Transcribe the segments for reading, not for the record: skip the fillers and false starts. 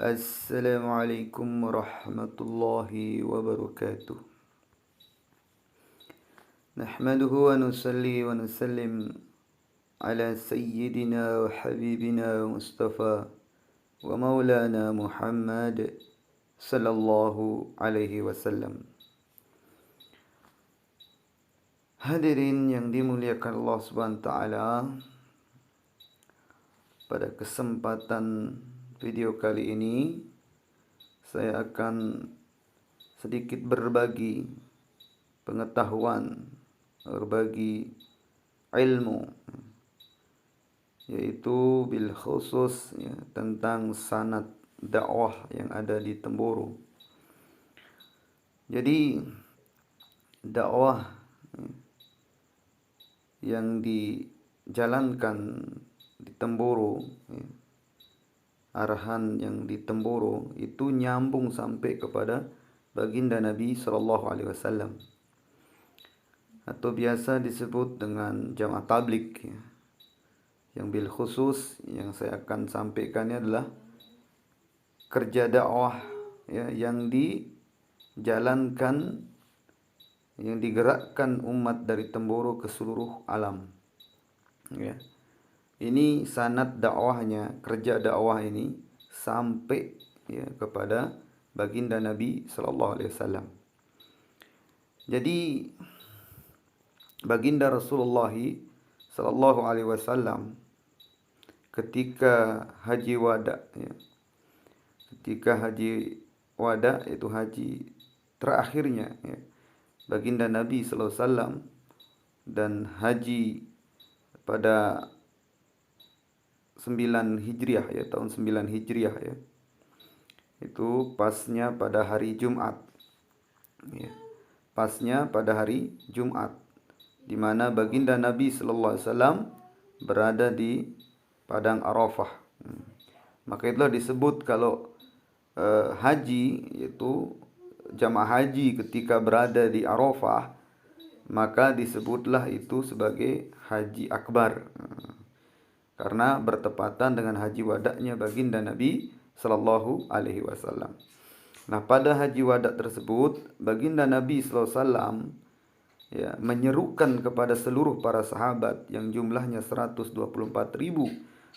Assalamualaikum warahmatullahi wabarakatuh. Nahmaduhu wa nusalli wa nusallim ala sayyidina wa habibina Mustafa wa maulana Muhammad sallallahu alaihi wasallam. Hadirin yang dimuliakan Allah Subhanahu wa taala, pada kesempatan video kali ini saya akan sedikit berbagi pengetahuan, berbagi ilmu, yaitu bil khusus tentang sanad dakwah yang ada di Temboro. Jadi dakwah yang dijalankan di Temboro, arahan yang di Temboro itu nyambung sampai kepada baginda Nabi sallallahu alaihi wasallam, atau biasa disebut dengan jamaah tabligh. Yang bil khusus yang saya akan sampaikan adalah kerja dakwah yang dijalankan, yang digerakkan umat dari Temboro ke seluruh alam. Ini sanad dakwahnya, kerja dakwah ini sampai kepada baginda Nabi sallallahu alaihi wasallam. Jadi baginda Rasulullah sallallahu alaihi wasallam ketika haji wada, ketika haji wada itu haji terakhirnya baginda Nabi sallallahu alaihi wasallam, dan haji pada 9 Hijriah tahun 9 Hijriah itu pasnya pada hari Jumat. Pasnya pada hari Jumat, di mana baginda Nabi sallallahu alaihi wasallam berada di padang Arafah. Maka itulah disebut kalau haji, yaitu jamaah haji ketika berada di Arafah, maka disebutlah itu sebagai haji akbar, karena bertepatan dengan haji wadaknya baginda Nabi sallallahu alaihi wasallam. Nah, pada haji wadak tersebut baginda Nabi sallallahu alaihi wasallam menyerukan kepada seluruh para sahabat yang jumlahnya 124.000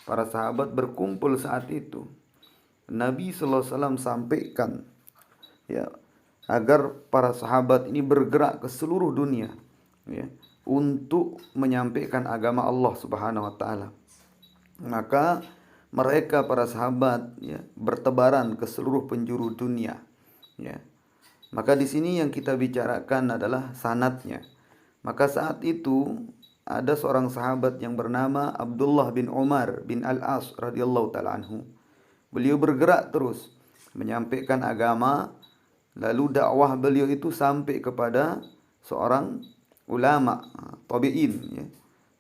para sahabat berkumpul saat itu. Nabi sallallahu alaihi wasallam sampaikan agar para sahabat ini bergerak ke seluruh dunia untuk menyampaikan agama Allah Subhanahu wa taala. Maka mereka para sahabat bertebaran ke seluruh penjuru dunia. Maka di sini yang kita bicarakan adalah sanadnya. Maka saat itu ada seorang sahabat yang bernama Abdullah bin Umar bin Al-As radhiyallahu taala anhu. Beliau bergerak terus menyampaikan agama, lalu dakwah beliau itu sampai kepada seorang ulama tabi'in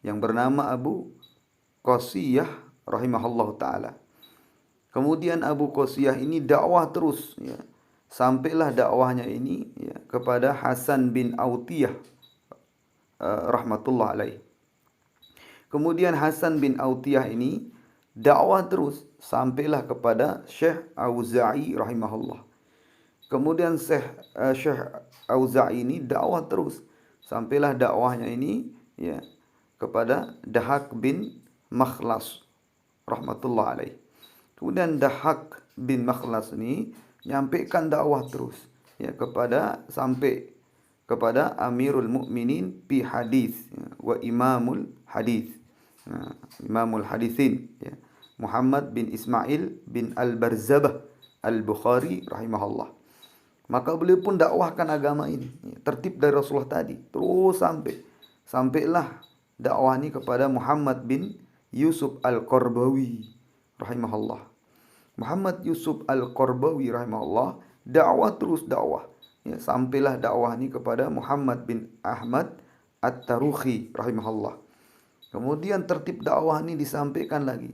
yang bernama Abu Qasiyah rahimahullahu taala. Kemudian Abu Qasiyah ini dakwah terus sampailah dakwahnya ini kepada Hasan bin Autiyah rahmatullah alaih. Kemudian Hasan bin Autiyah ini dakwah terus sampailah kepada Syekh Auza'i rahimahullah. Kemudian Syekh Auza'i ini dakwah terus sampailah dakwahnya ini kepada Dahak bin Makhlas rahmatullah alaih. Kemudian Dahak bin Makhlas ini nyampaikan dakwah terus sampai kepada Amirul Mukminin fi hadis wa Imamul hadis, Imamul hadisin Muhammad bin Ismail bin Al-Barzabah Al-Bukhari rahimahullah. Maka beliau pun dakwahkan agama ini tertib dari Rasulullah tadi, terus sampailah dakwah ini kepada Muhammad bin Yusuf Al-Qarbawi rahimahullah. Muhammad Yusuf Al-Qarbawi rahimahullah dakwah terus dakwah. Sampailah dakwah ini kepada Muhammad bin Ahmad At-Tarukhi rahimahullah. Kemudian tertib dakwah ini disampaikan lagi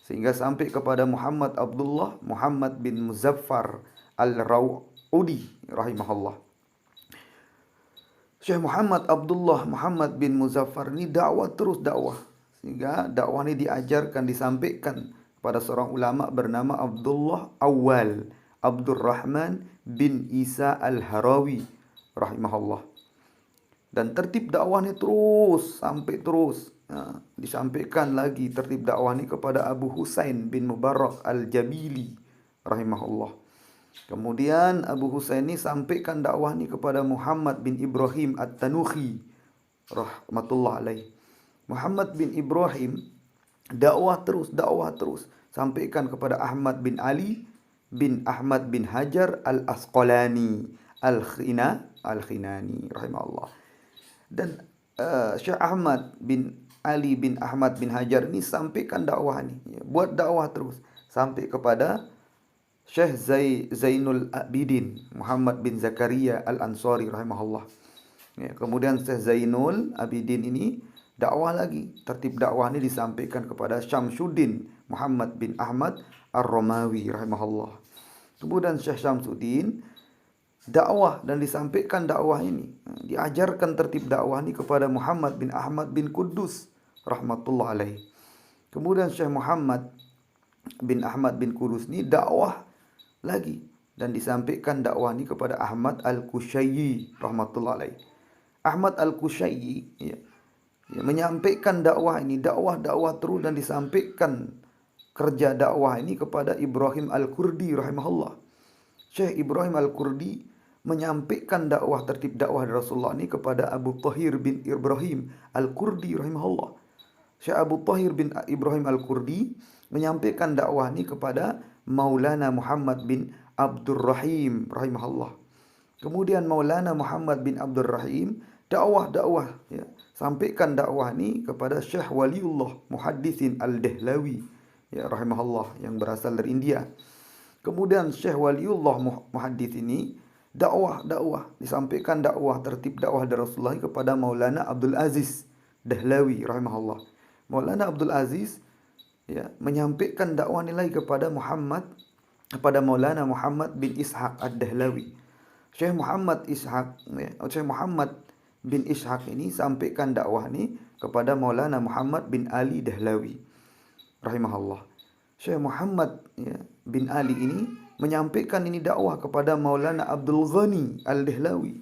sehingga sampai kepada Muhammad Abdullah Muhammad bin Muzaffar Al-Rawudi rahimahullah. Syekh Muhammad Abdullah Muhammad bin Muzaffar ini dakwah terus dakwah, sehingga dakwah ini diajarkan, disampaikan kepada seorang ulama bernama Abdullah Awal Abdurrahman bin Isa Al-Harawi rahimahullah. Dan tertib dakwah ni terus sampai terus disampaikan lagi tertib dakwah ni kepada Abu Husain bin Mubarak Al-Jabili rahimahullah. Kemudian Abu Husain ni sampaikan dakwah ni kepada Muhammad bin Ibrahim At-Tanuhi rahmatullah alaih. Muhammad bin Ibrahim dakwah terus sampaikan kepada Ahmad bin Ali bin Ahmad bin Hajar Al-Asqalani Al-Khinani rahimahullah. Dan Syekh Ahmad bin Ali bin Ahmad bin Hajar ni sampaikan dakwah ni, buat dakwah terus sampai kepada Syekh Zainul Abidin Muhammad bin Zakaria Al-Ansari rahimahullah. Kemudian Syekh Zainul Abidin ini dakwah lagi. Tertib dakwah ni disampaikan kepada Syamsuddin Muhammad bin Ahmad Ar-Romawi rahimahullah. Kemudian Syekh Syamsuddin dakwah dan disampaikan dakwah ini, diajarkan tertib dakwah ini kepada Muhammad bin Ahmad bin Kudus rahmatullah alaih. Kemudian Syekh Muhammad bin Ahmad bin Kudus ini dakwah lagi dan disampaikan dakwah ini kepada Ahmad Al-Kusyayyi rahmatullah alaih. Ahmad Al-Kusyayyi menyampaikan dakwah ini, dakwah terus, dan disampaikan kerja dakwah ini kepada Ibrahim Al-Kurdi rahimahullah. Syekh Ibrahim Al-Kurdi menyampaikan dakwah tertib dakwah Rasulullah ini kepada Abu Tahir bin Ibrahim Al-Kurdi rahimahullah. Syekh Abu Tahir bin Ibrahim Al-Kurdi menyampaikan dakwah ini kepada Maulana Muhammad bin Abdurrahim rahimahullah. Kemudian Maulana Muhammad bin Abdurrahim dakwah sampaikan dakwah ini kepada Syekh Waliullah Muhaddisin Al-Dahlawi rahimahullah, yang berasal dari India. Kemudian Syekh Waliullah Muhaddits ini dakwah disampaikan dakwah tertib dakwah dari Rasulullah kepada Maulana Abdul Aziz Dahlawi rahimahullah. Maulana Abdul Aziz menyampaikan dakwah nilai kepada Maulana Muhammad bin Ishaq Ad-Dahlawi. Syekh Muhammad bin Ishaq ini sampaikan dakwah ini kepada Maulana Muhammad bin Ali Dahlawi rahimahullah. Syekh Muhammad bin Ali ini menyampaikan ini dakwah kepada Maulana Abdul Ghani Al-Dahlawi.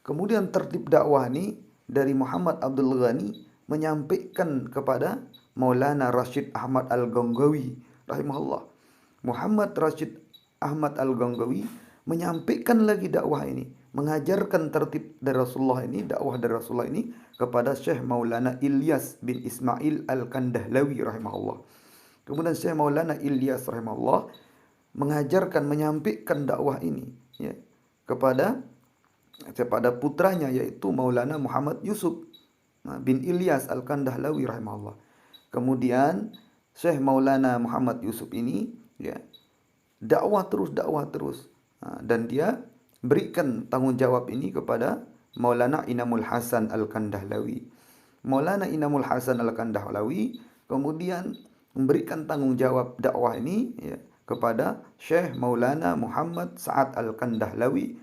Kemudian tertib dakwah ini dari Muhammad Abdul Ghani menyampaikan kepada Maulana Rashid Ahmad Al-Ganggawi rahimahullah. Muhammad Rashid Ahmad Al-Ganggawi menyampaikan lagi dakwah ini, mengajarkan tertib dari Rasulullah ini, dakwah dari Rasulullah ini kepada Syekh Maulana Ilyas bin Ismail Al-Kandahlawi rahimahullah. Kemudian Syekh Maulana Ilyas rahimahullah menyampaikan dakwah ini kepada putranya, yaitu Maulana Muhammad Yusuf bin Ilyas Al-Kandahlawi rahimahullah. Kemudian Syekh Maulana Muhammad Yusuf ini dakwah terus dan dia berikan tanggungjawab ini kepada Maulana Inamul Hasan Al-Kandahlawi. Maulana Inamul Hasan Al-Kandahlawi kemudian memberikan tanggungjawab dakwah ini kepada Syekh Maulana Muhammad Sa'ad Al-Kandahlawi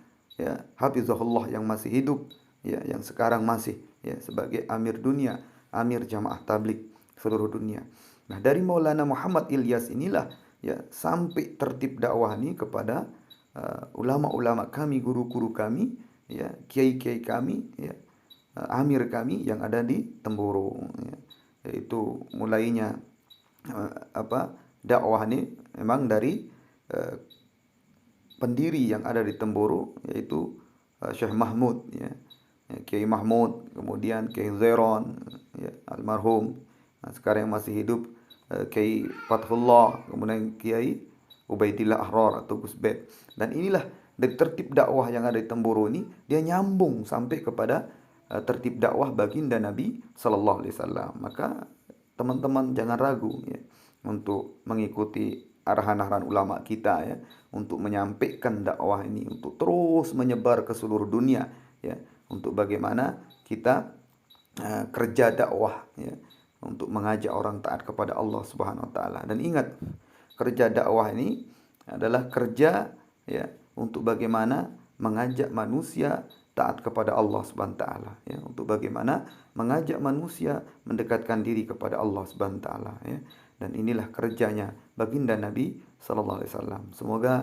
hafizahullah, yang masih hidup yang sekarang masih sebagai amir dunia, amir jamaah tabligh seluruh dunia. Nah, dari Maulana Muhammad Ilyas inilah sampai tertib dakwah ini kepada ulama-ulama kami, guru-guru kami, kiai-kiai kami, amir kami yang ada di Temboro, yaitu mulainya dakwah ini memang dari pendiri yang ada di Temboro, yaitu Syekh Mahmud, Kiai Mahmud, kemudian Kiai Zairon, almarhum, sekarang yang masih hidup Kiai Fathullah, kemudian Kiai Ubaidillah Ahrar atau Gus Bed. Dan inilah dari tertib dakwah yang ada di Temboro ini, dia nyambung sampai kepada tertib dakwah baginda Nabi sallallahu alaihi wasallam. Maka teman-teman jangan ragu untuk mengikuti arahan-arahan ulama kita untuk menyampaikan dakwah ini, untuk terus menyebar ke seluruh dunia untuk bagaimana kita kerja dakwah untuk mengajak orang taat kepada Allah Subhanahu wa taala. Dan ingat, kerja dakwah ini adalah kerja untuk bagaimana mengajak manusia taat kepada Allah Subhanahu wa taala, untuk bagaimana mengajak manusia mendekatkan diri kepada Allah Subhanahu wa taala, dan inilah kerjanya baginda Nabi sallallahu alaihi wasallam. Semoga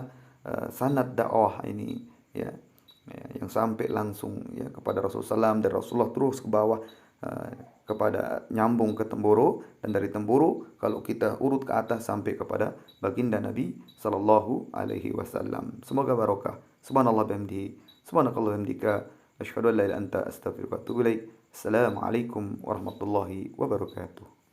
sanad dakwah ini ya, yang sampai langsung ya kepada Rasulullah SAW, dan Rasulullah terus ke bawah kepada nyambung ke Temburu, dan dari Temburu kalau kita urut ke atas sampai kepada baginda Nabi sallallahu alaihi wasallam. Semoga barokah. Subhanallah bihamdihi, subhanakallah bihamdika, asyhadu an la ilaha illa anta, astaghfiruka wa atubu ilaik. Assalamualaikum warahmatullahi wabarakatuh.